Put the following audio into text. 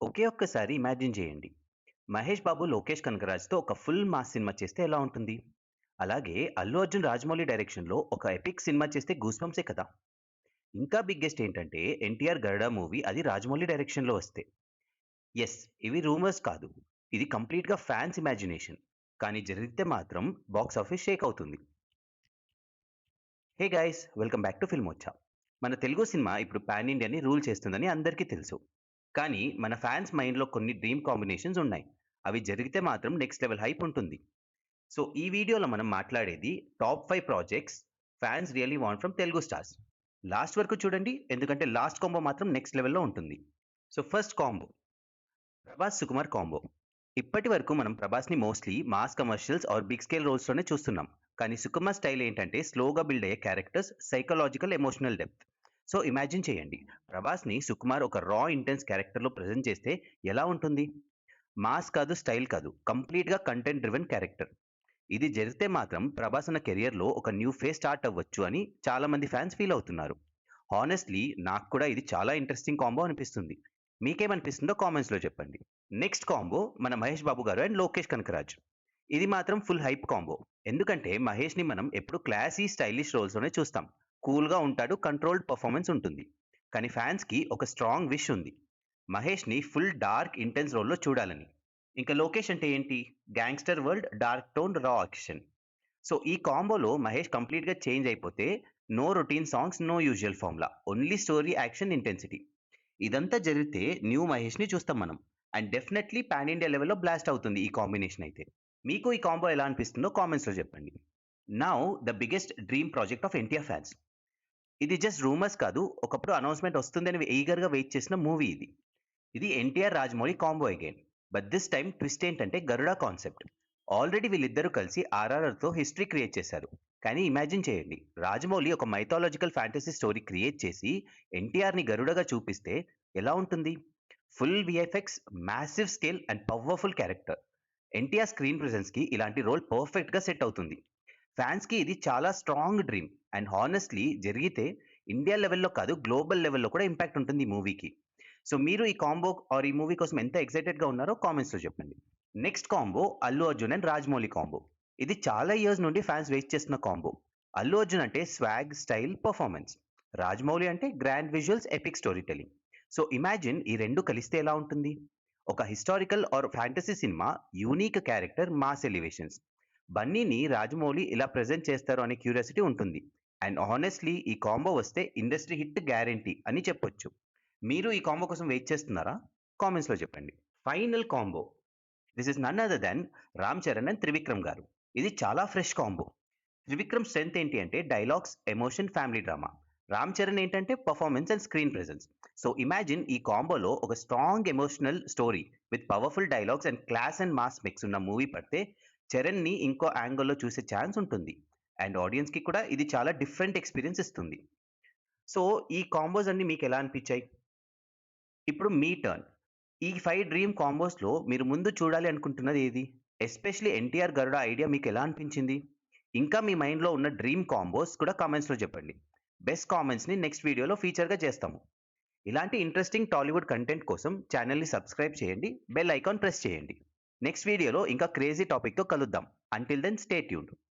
ఒకే ఒక్కసారి ఇమాజిన్ చేయండి. 'మహేష్ బాబు, లోకేష్ కనగరాజ్‌తో ఒక ఫుల్ మాస్ సినిమా చేస్తే ఎలా ఉంటుంది?' అలాగే 'అల్లు అర్జున్, రాజమౌళి' డైరెక్షన్‌లో ఒక ఎపిక్ సినిమా చేస్తే గూస్ బంప్సే కదా! ఇంకా బిగ్గెస్ట్ ఏంటంటే 'ఎన్టీఆర్ గరుడ' మూవీ అది రాజమౌళి డైరెక్షన్‌లో వస్తే. యెస్, ఇవి రూమర్స్ కాదు. ఇది కంప్లీట్‌గా ఫ్యాన్స్ ఇమాజినేషన్. కానీ జరిగితే మాత్రం బాక్స్ ఆఫీస్ షేక్ అవుతుంది. Hey guys! Welcome back to ఫిల్మోచ్చా. మన తెలుగు సినిమా ఇప్పుడు పాన్ ఇండియాని రూల్ చేస్తుందని అందరికీ తెలుసు. కానీ మన ఫ్యాన్స్ మైండ్‌లో కొన్ని డ్రీమ్ కాంబినేషన్స్ ఉన్నాయి. అవి జరిగితే మాత్రం నెక్స్ట్ లెవెల్ హైప్ ఉంటుంది. సో ఈ వీడియోలో మనం మాట్లాడేది top 5 projects fans really want from Telugu stars. Last వరకు చూడండి, ఎందుకంటే లాస్ట్ కాంబో మాత్రం నెక్స్ట్ లెవెల్‌లో ఉంటుంది. So first combo, Prabhas, Sukumar combo. ఇప్పటి వరకు మనం ప్రభాస్‌ని mostly mass commercials or big scale రోల్స్‌లోనే చూస్తున్నాం. కానీ సుకుమార్ స్టైల్ ఏంటంటే స్లోగా బిల్డ్ అయ్యే characters, psychological, emotional depth. So imagine చేయండి, ప్రభాస్‌ని సుకుమార్ ఒక రా ఇంటెన్స్ క్యారెక్టర్‌లో ప్రెజెంట్ చేస్తే ఎలా ఉంటుంది? మాస్ కాదు, స్టైల్ కాదు, కంప్లీట్‌గా కంటెంట్ డ్రివెన్ క్యారెక్టర్. ఇది జరిగితే మాత్రం ప్రభాస్ అన్న కెరియర్‌లో ఒక న్యూ ఫేజ్ స్టార్ట్ అవ్వచ్చు అని చాలా మంది ఫ్యాన్స్ ఫీల్ అవుతున్నారు. హానెస్ట్‌లీ నాకు కూడా ఇది చాలా ఇంట్రెస్టింగ్ కాంబో అనిపిస్తుంది. మీకేమనిపిస్తుందో కామెంట్స్‌లో చెప్పండి. నెక్స్ట్ కాంబో మన 'మహేష్ బాబు' గారు అండ్ 'లోకేష్ కనకరాజ్'. ఇది మాత్రం ఫుల్ హైప్ కాంబో. ఎందుకంటే మహేష్‌ని మనం ఎప్పుడు క్లాసీ, స్టైలిష్ రోల్స్‌లోనే చూస్తాం. కూల్‌గా ఉంటాడు, కంట్రోల్డ్ పెర్ఫార్మన్స్ ఉంటుంది. కానీ ఫ్యాన్స్‌కి ఒక స్ట్రాంగ్ విష్ ఉంది. మహేష్‌ని ఫుల్ డార్క్, ఇంటెన్స్ రోల్‌లో చూడాలని. ఇంకా 'లోకేష్' అంటే ఏంటి? Gangster world, dark tone, raw action. So ఈ కాంబోలో మహేష్ కంప్లీట్‌గా చేంజ్ అయిపోతే no routine songs, no usual formula. Only story, action, intensity. ఇదంతా జరిగితే న్యూ మహేష్‌ని చూస్తాం మనం. అండ్ డెఫినైట్‌లీ పాన్ ఇండియా లెవెల్‌లో బ్లాస్ట్ అవుతుంది ఈ కాంబినేషన్ అయితే. మీకు ఈ కాంబో ఎలా అనిపిస్తుందో కామెంట్స్‌లో చెప్పండి. Now the biggest dream project of NTR fans. ఇది జస్ట్ రూమర్స్ కాదు. ఒకప్పుడు అనౌన్స్‌మెంట్ వస్తుందని ఈగర్‌గా వెయిట్ చేసిన మూవీ ఇది. ఇది NTR, Rajamouli combo again. But this time twist ఏంటంటే గరుడ కాన్సెప్ట్. ఆల్రెడీ వీళ్ళిద్దరూ కలిసి ఆర్ఆర్ఆర్‌తో హిస్టరీ క్రియేట్ చేశారు. కానీ ఇమాజిన్ చేయండి, రాజమౌళి ఒక మైథాలాజికల్ ఫ్యాంటసీ స్టోరీ క్రియేట్ చేసి ఎన్టీఆర్‌ని గరుడగా చూపిస్తే ఎలా ఉంటుంది? Full VFX, massive scale and powerful character. NTR screen ప్రెజెన్స్‌కి ఇలాంటి రోల్ పర్ఫెక్ట్‌గా సెట్ అవుతుంది. ఫ్యాన్స్‌కి ఇది చాలా స్ట్రాంగ్ డ్రీమ్. అండ్ హానెస్ట్‌లీ జరిగితే ఇండియా లెవెల్‌లో కాదు, గ్లోబల్ లెవెల్‌లో కూడా ఇంపాక్ట్ ఉంటుంది ఈ మూవీకి. సో మీరు ఈ కాంబో ఆర్ ఈ మూవీ కోసం ఎంత ఎక్సైటెడ్‌గా ఉన్నారో కామెంట్స్‌లో చెప్పండి. Next combo 'Allu Arjun and Rajamouli' combo. ఇది చాలా ఇయర్స్ నుండి ఫ్యాన్స్ వెయిట్ చేస్తున్న కాంబో. అల్లు అర్జున్ అంటే స్వాగ్, స్టైల్, పెర్ఫార్మన్స్. రాజమౌళి అంటే grand visuals, epic story telling. So imagine ఈ 2 కలిస్తే ఎలా ఉంటుంది? ఒక historical or fantasy cinema, unique character, mass elevations. బన్నీని రాజమౌళి ఇలా ప్రెజెంట్ చేస్తారు అనే క్యూరియాసిటీ ఉంటుంది. అండ్ హానెస్ట్‌లీ ఈ కాంబో వస్తే ఇండస్ట్రీ హిట్ గ్యారంటీ అని చెప్పొచ్చు. మీరు ఈ కాంబో కోసం వెయిట్ చేస్తున్నారా? కామెంట్స్‌లో చెప్పండి. Final combo. This is none other than 'Ram Charan' and 'Trivikram' గారు. ఇది చాలా ఫ్రెష్ కాంబో. 'త్రివిక్రమ్' స్ట్రెంత్ ఏంటి అంటే dialogues, emotion, family drama. 'Ram Charan' ఏంటంటే performance and screen presence. So imagine ఈ కాంబోలో ఒక strong emotional story with powerful dialogues and class and mass mix ఉన్న మూవీ పడితే చరణ్‌ని ఇంకో యాంగిల్‌లో చూసే ఛాన్స్ ఉంటుంది. అండ్ ఆడియన్స్‌కి కూడా ఇది చాలా డిఫరెంట్ ఎక్స్‌పీరియన్స్ ఇస్తుంది. సో ఈ కాంబోస్ అన్నీ మీకెలా అనిపిచ్చాయి? ఇప్పుడు మీ టర్న్. ఈ 5 డ్రీమ్ కాంబోస్‌లో మీరు ముందు చూడాలి అనుకుంటున్నది ఏది? ఎస్పెషల్లీ 'ఎన్టీఆర్ గరుడ' ఐడియా మీకెలా అనిపించింది? ఇంకా మీ మైండ్‌లో ఉన్న డ్రీమ్ కాంబోస్ కూడా కామెంట్స్‌లో చెప్పండి. బెస్ట్ కామెంట్స్‌ని నెక్స్ట్ వీడియోలో ఫీచర్‌గా చేస్తాము. ఇలాంటి ఇంట్రెస్టింగ్ టాలీవుడ్ కంటెంట్ కోసం ఛానెల్‌ని సబ్స్క్రైబ్ చేయండి. బెల్ ఐకాన్ ప్రెస్ చేయండి. నెక్స్ట్ వీడియోలో ఇంకా క్రేజీ టాపిక్‌తో కలుద్దాం. Until then stay tuned.